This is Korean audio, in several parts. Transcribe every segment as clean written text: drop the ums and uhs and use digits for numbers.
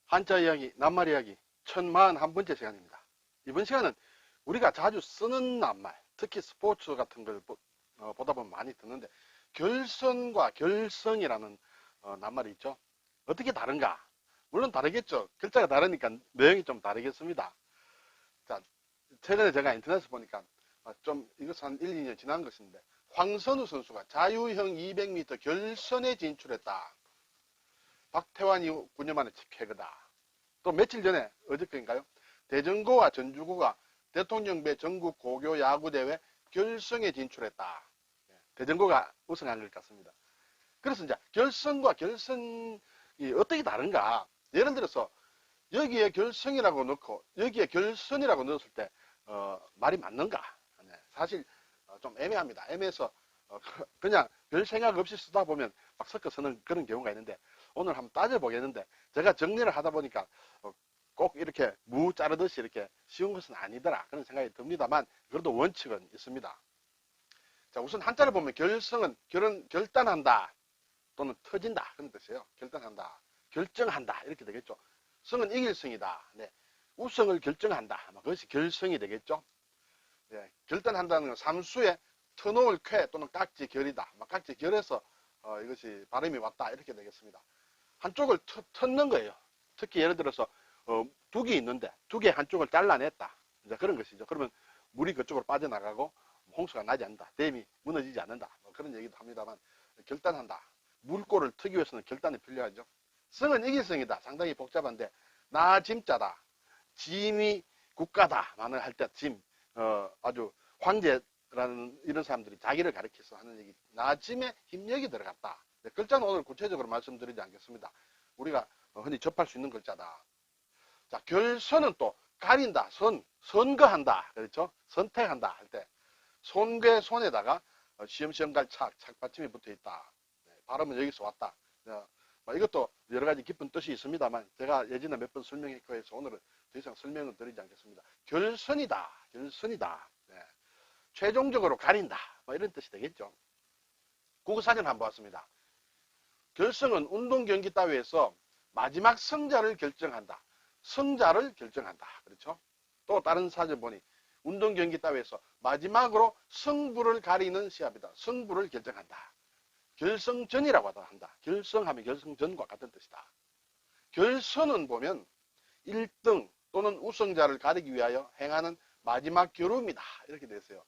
한자 이야기, 낱말 이야기 1041번째 시간입니다. 이번 시간은 우리가 자주 쓰는 낱말, 특히 스포츠 같은 걸 보다 보면 많이 듣는데 결선과 결성이라는 낱말이 있죠. 어떻게 다른가? 물론 다르겠죠. 글자가 다르니까 내용이 좀 다르겠습니다. 자, 최근에 제가 인터넷에서 보니까 좀 이것은 한 1, 2년 지난 것인데 황선우 선수가 자유형 200m 결선에 진출했다. 박태환이 9년 만에 쾌거다. 또 며칠 전에 어저께인가요? 대전고와 전주고가 대통령배 전국 고교 야구대회 결승에 진출했다. 대전고가 우승한 것 같습니다. 그래서 이제 결승과 결승이 어떻게 다른가? 예를 들어서 여기에 결승이라고 넣고 여기에 결선이라고 넣었을 때 말이 맞는가? 네, 사실 좀 애매합니다. 애매해서 그냥 별 생각 없이 쓰다 보면 막 섞어 쓰는 그런 경우가 있는데 오늘 한번 따져보겠는데 제가 정리를 하다 보니까 꼭 이렇게 무 자르듯이 이렇게 쉬운 것은 아니더라 그런 생각이 듭니다만 그래도 원칙은 있습니다. 자, 우선 한자를 보면 결성은 결단한다 또는 터진다 그런 뜻이에요. 결단한다, 결정한다 이렇게 되겠죠. 성은 이길 성이다. 네, 우승을 결정한다. 그것이 결성이 되겠죠. 네, 결단한다는 건 삼수에 터놓을 쾌 또는 깍지 결이다. 깍지 결에서 이것이 발음이 왔다 이렇게 되겠습니다. 한쪽을 터는 거예요. 특히 예를 들어서 두 개 있는데 두 개 한쪽을 잘라냈다. 이제 그런 것이죠. 그러면 물이 그쪽으로 빠져나가고 홍수가 나지 않는다. 댐이 무너지지 않는다. 그런 얘기도 합니다만 결단한다. 물꼬를 트기 위해서는 결단이 필요하죠. 성은 이길성이다. 상당히 복잡한데 나 짐자다. 짐이 국가다. 만을 할 때 짐. 아주 황제라는 이런 사람들이 자기를 가리켜서 하는 얘기. 나 짐에 힘력이 들어갔다. 네, 글자는 오늘 구체적으로 말씀드리지 않겠습니다. 우리가 흔히 접할 수 있는 글자다. 자, 결선은 또 가린다. 선거한다. 그렇죠? 선택한다 할 때 손괴 손에다가 시험시험 갈 착받침이 붙어 있다. 네, 발음은 여기서 왔다. 이것도 여러 가지 깊은 뜻이 있습니다만 제가 예전에 몇 번 설명했고 해서 오늘은 더 이상 설명을 드리지 않겠습니다. 결선이다. 결선이다. 네. 최종적으로 가린다. 이런 뜻이 되겠죠. 국어사전 한번 봤습니다. 결성은 운동 경기 따위에서 마지막 승자를 결정한다. 승자를 결정한다. 그렇죠? 또 다른 사전 보니 운동 경기 따위에서 마지막으로 승부를 가리는 시합이다. 승부를 결정한다. 결승전이라고 한다. 결승하면 결승전과 같은 뜻이다. 결선은 보면 1등 또는 우승자를 가리기 위하여 행하는 마지막 겨룸이다. 이렇게 되어 있어요.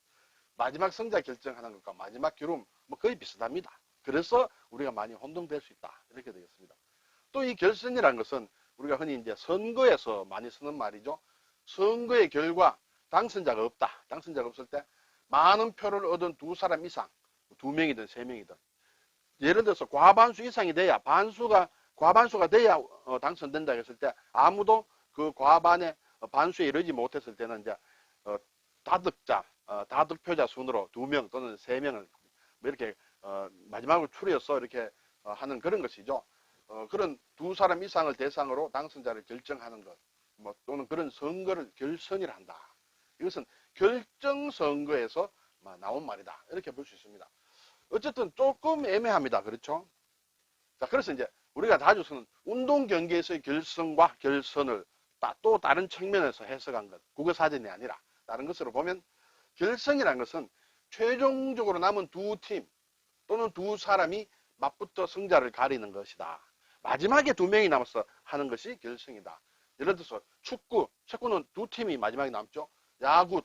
마지막 승자 결정하는 것과 마지막 겨룸 거의 비슷합니다. 그래서 우리가 많이 혼동될 수 있다. 이렇게 되겠습니다. 또 이 결선이라는 것은 우리가 흔히 이제 선거에서 많이 쓰는 말이죠. 선거의 결과 당선자가 없다. 당선자가 없을 때 많은 표를 얻은 두 사람 이상, 2명이든 3명이든 예를 들어서 과반수 이상이 돼야 과반수가 돼야 당선된다 했을 때 아무도 그 과반의 반수에 이르지 못했을 때는 이제 다득표자 순으로 2명 또는 3명을 이렇게 마지막으로 추려서 이렇게 하는 그런 것이죠. 그런 두 사람 이상을 대상으로 당선자를 결정하는 것, 또는 그런 선거를 결선이라 한다. 이것은 결정선거에서 나온 말이다. 이렇게 볼 수 있습니다. 어쨌든 조금 애매합니다. 그렇죠? 자, 그래서 이제 우리가 자주 쓰는 운동 경기에서의 결승과 결선을 또 다른 측면에서 해석한 것, 국어사전이 아니라 다른 것으로 보면 결승이라는 것은 최종적으로 남은 두 팀 또는 두 사람이 맞붙어 승자를 가리는 것이다. 마지막에 2명이 남아서 하는 것이 결승이다. 예를 들어서 축구는 두 팀이 마지막에 남죠. 야구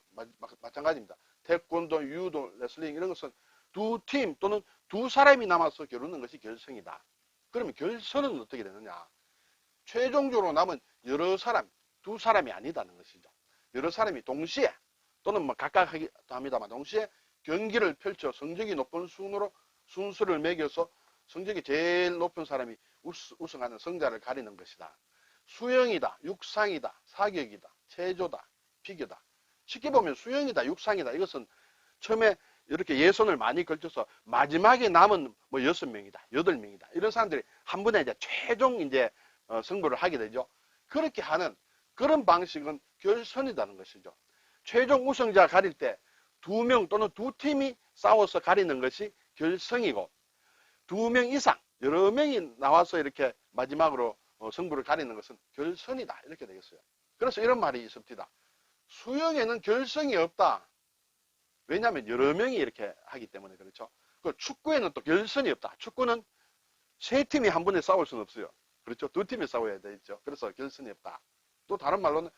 마찬가지입니다. 태권도, 유도, 레슬링 이런 것은 두 팀 또는 두 사람이 남아서 겨루는 것이 결승이다. 그러면 결선은 어떻게 되느냐? 최종적으로 남은 여러 사람, 두 사람이 아니다는 것이죠. 여러 사람이 동시에 또는 각각 하기도 합니다만 동시에 경기를 펼쳐 성적이 높은 순수를 매겨서 성적이 제일 높은 사람이 우승하는 승자를 가리는 것이다. 수영이다, 육상이다, 사격이다, 체조다, 피겨다. 쉽게 보면 수영이다, 육상이다. 이것은 처음에 이렇게 예선을 많이 걸쳐서 마지막에 남은 6명이다, 8명이다. 이런 사람들이 한 번에 이제 최종 승부를 하게 되죠. 그렇게 하는 그런 방식은 결선이라는 것이죠. 최종 우승자 가릴 때 2명 또는 두 팀이 싸워서 가리는 것이 결승이고 2명 이상 여러 명이 나와서 이렇게 마지막으로 승부를 가리는 것은 결선이다. 이렇게 되겠어요. 그래서 이런 말이 있습니다. 수영에는 결성이 없다. 왜냐하면 여러 명이 이렇게 하기 때문에 그렇죠. 그 축구에는 또 결선이 없다. 축구는 세 팀이 한 번에 싸울 수는 없어요. 그렇죠. 두 팀이 싸워야 되죠. 그래서 결선이 없다. 또 다른 말로는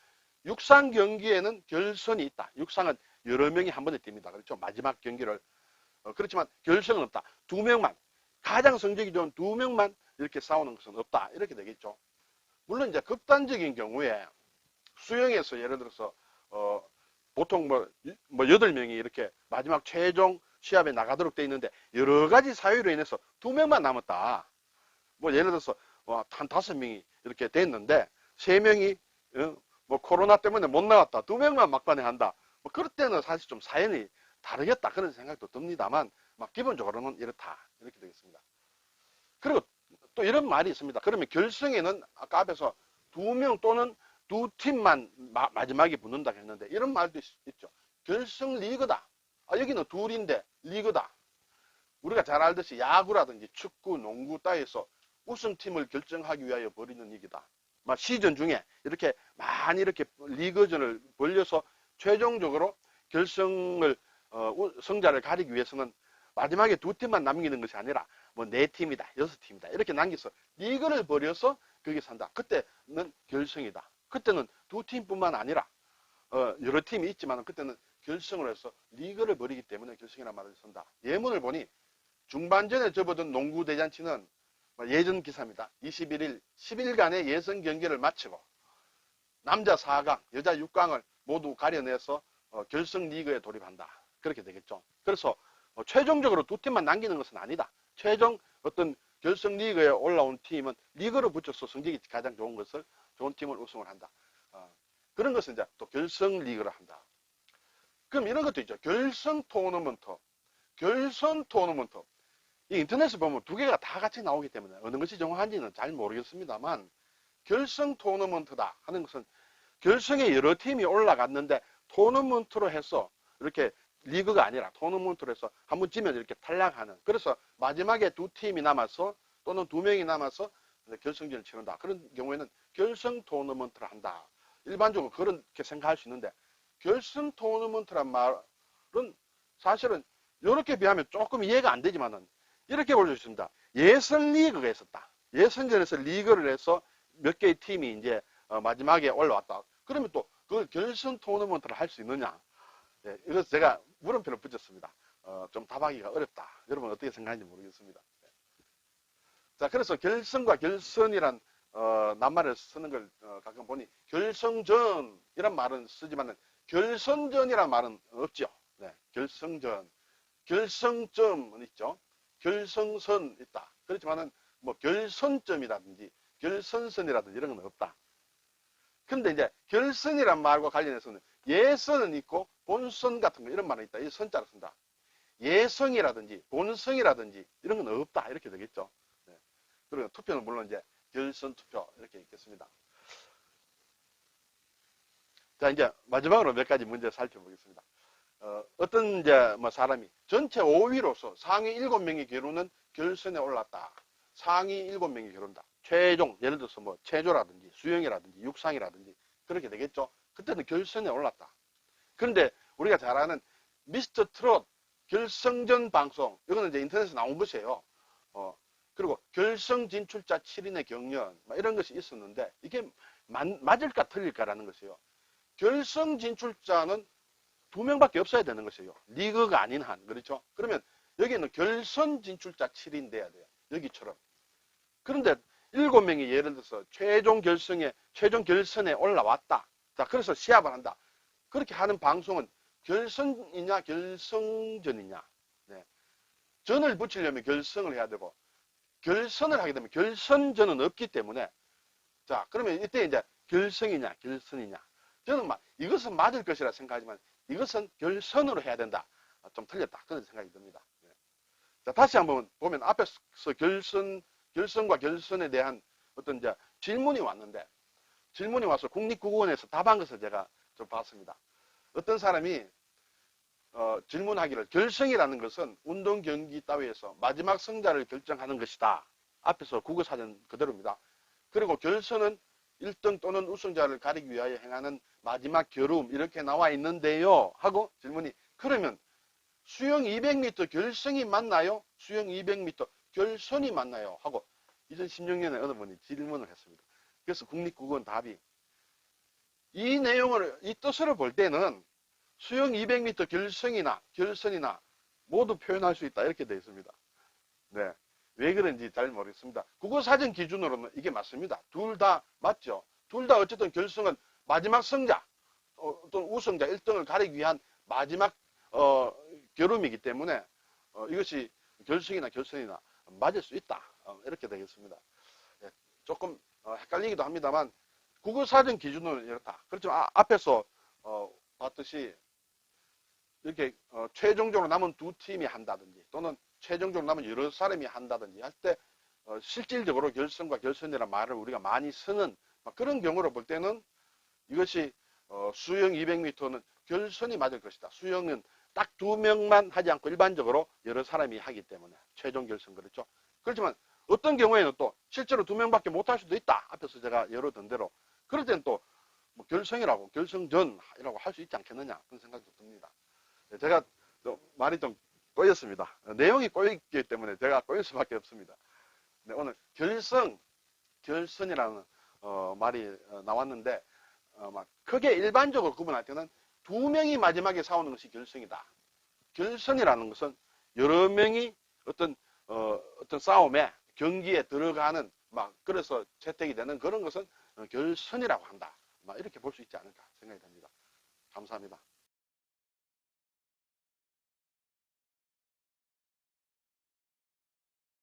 육상 경기에는 결선이 있다. 육상은 여러 명이 한 번에 뜁니다. 그렇죠. 마지막 경기를. 그렇지만 결선은 없다. 두 명만, 가장 성적이 좋은 두 명만 이렇게 싸우는 것은 없다. 이렇게 되겠죠. 물론 이제 극단적인 경우에 수영에서 예를 들어서 보통 뭐 8명이 이렇게 마지막 최종 시합에 나가도록 돼 있는데 여러 가지 사유로 인해서 두 명만 남았다. 뭐 예를 들어서 한 5명이 이렇게 됐는데 3명이 뭐 코로나 때문에 못 나왔다. 2명만 막판에 한다. 뭐 그럴 때는 사실 좀 사연이 다르겠다 그런 생각도 듭니다만 막 기본적으로는 이렇다. 이렇게 되겠습니다. 그리고 또 이런 말이 있습니다. 그러면 결승에는 아까 앞에서 2명 또는 두 팀만 마지막에 붙는다 했는데 이런 말도 있죠. 결승 리그다. 여기는 둘인데 리그다. 우리가 잘 알듯이 야구라든지 축구, 농구 따위에서 우승팀을 결정하기 위하여 벌이는 얘기다. 시즌 중에 이렇게 많이 이렇게 리그전을 벌려서 최종적으로 결승을 승자를 가리기 위해서는 마지막에 두 팀만 남기는 것이 아니라 뭐 4팀이다, 6팀이다 이렇게 남겨서 리그를 벌여서 거기서 한다. 그때는 결승이다. 그때는 두 팀뿐만 아니라 여러 팀이 있지만 그때는 결승을 해서 리그를 벌이기 때문에 결승이라는 말을 쓴다. 예문을 보니 중반전에 접어든 농구 대잔치는 예전 기사입니다. 21일 10일간의 예선 경기를 마치고 남자 4강, 여자 6강을 모두 가려내서 결승 리그에 돌입한다. 그렇게 되겠죠. 그래서 최종적으로 두 팀만 남기는 것은 아니다. 최종 어떤 결승 리그에 올라온 팀은 리그를 붙여서 성적이 가장 좋은 팀을 우승을 한다. 그런 것은 이제 또 결승 리그를 한다. 그럼 이런 것도 있죠. 결승 토너먼트, 결선 토너먼트. 이 인터넷에 보면 두 개가 다 같이 나오기 때문에 어느 것이 정확한지는 잘 모르겠습니다만 결승 토너먼트다 하는 것은 결승에 여러 팀이 올라갔는데 토너먼트로 해서 이렇게 리그가 아니라 토너먼트로 해서 한번 지면 이렇게 탈락하는, 그래서 마지막에 두 팀이 남아서 또는 두 명이 남아서 결승전을 치른다. 그런 경우에는 결승 토너먼트를 한다. 일반적으로 그렇게 생각할 수 있는데 결승 토너먼트란 말은 사실은 이렇게 비하면 조금 이해가 안 되지만은 이렇게 볼 수 있습니다. 예선 리그가 있었다. 예선전에서 리그를 해서 몇 개의 팀이 이제 마지막에 올라왔다. 그러면 또 그 결승 토너먼트를 할 수 있느냐? 네, 이것을 제가 물음표를 붙였습니다. 좀 답하기가 어렵다. 여러분 어떻게 생각하는지 모르겠습니다. 네. 자, 그래서 결승과 결선이란 낱말을 쓰는 걸 가끔 보니 결승전 이란 말은 쓰지만 결선전이란 말은 없죠. 네, 결승전, 결승점은 있죠. 결승선 있다. 그렇지만은 뭐 결선점이라든지 결선선이라든지 이런 건 없다. 근데 이제 결선이란 말과 관련해서는 예선은 있고 본선 같은 거 이런 말은 있다. 이 선자를 쓴다. 예성이라든지 본성이라든지 이런 건 없다. 이렇게 되겠죠. 네. 그리고 투표는 물론 이제 결선 투표 이렇게 있겠습니다. 자, 이제 마지막으로 몇 가지 문제 살펴보겠습니다. 어떤 이제 뭐 사람이 전체 5위로서 상위 7명이 겨루는 결선에 올랐다. 상위 7명이 겨룬다. 최종, 예를 들어서 뭐 체조라든지 수영이라든지 육상이라든지 그렇게 되겠죠. 그때는 결선에 올랐다. 그런데 우리가 잘 아는 미스터 트롯 결승전 방송, 이거는 이제 인터넷에 나온 것이에요. 그리고 결승 진출자 7인의 경연, 이런 것이 있었는데 이게 맞을까 틀릴까라는 것이에요. 결승 진출자는 2명밖에 없어야 되는 것이에요. 리그가 아닌 한. 그렇죠? 그러면 여기는 결선 진출자 7인 돼야 돼요. 여기처럼. 그런데 7명이 예를 들어서 최종 결선에 올라왔다. 자, 그래서 시합을 한다. 그렇게 하는 방송은 결선이냐, 결승전이냐. 네. 전을 붙이려면 결승을 해야 되고, 결선을 하게 되면 결선전은 없기 때문에, 자, 그러면 이때 이제 결승이냐, 결선이냐. 저는 이것은 맞을 것이라 생각하지만, 이것은 결선으로 해야 된다. 좀 틀렸다. 그런 생각이 듭니다. 네. 자, 다시 한번 보면 앞에서 결선과 결선에 대한 어떤 이제 질문이 왔는데, 질문이 와서 국립국어원에서 답한 것을 제가 좀 봤습니다. 어떤 사람이 질문하기를 결승이라는 것은 운동 경기 따위에서 마지막 승자를 결정하는 것이다. 앞에서 국어사전 그대로입니다. 그리고 결선은 1등 또는 우승자를 가리기 위하여 행하는 마지막 겨루움 이렇게 나와 있는데요 하고 질문이 그러면 수영 200m 결승이 맞나요? 수영 200m 결선이 맞나요? 하고 2016년에 어느 분이 질문을 했습니다. 그래서 국립국어원 답이 이 내용을 이 뜻으로 볼 때는 수영 200m 결승이나 결선이나 모두 표현할 수 있다 이렇게 되어 있습니다. 네, 왜 그런지 잘 모르겠습니다. 국어사전 기준으로는 이게 맞습니다. 둘 다 맞죠. 둘 다 어쨌든 결승은 마지막 승자 또는 우승자 1등을 가리기 위한 마지막 겨룸이기 때문에 이것이 결승이나 결선이나 맞을 수 있다 이렇게 되겠습니다. 예, 조금 헷갈리기도 합니다만 국어사전 기준으로는 이렇다. 그렇지만 앞에서 봤듯이 이렇게 최종적으로 남은 두 팀이 한다든지 또는 최종적으로 남은 여러 사람이 한다든지 할 때 실질적으로 결승과 결선이라는 말을 우리가 많이 쓰는 그런 경우로 볼 때는 이것이 수영 200m는 결선이 맞을 것이다. 수영은 딱 2명만 하지 않고 일반적으로 여러 사람이 하기 때문에 최종 결승 그렇죠. 그렇지만 어떤 경우에는 또 실제로 2명밖에 못 할 수도 있다. 앞에서 제가 열어둔 대로 그럴 때는 또 뭐 결승이라고 결승전이라고 할 수 있지 않겠느냐 그런 생각도 듭니다. 제가 말이 좀 꼬였습니다. 내용이 꼬였기 때문에 제가 꼬일 수밖에 없습니다. 네, 오늘 결선이라는 말이 나왔는데 막 크게 일반적으로 구분할 때는 2명이 마지막에 싸우는 것이 결승이다. 결선이라는 것은 여러 명이 어떤 싸움에 경기에 들어가는 막 그래서 채택이 되는 그런 것은 결선이라고 한다. 막 이렇게 볼 수 있지 않을까 생각이 듭니다. 감사합니다.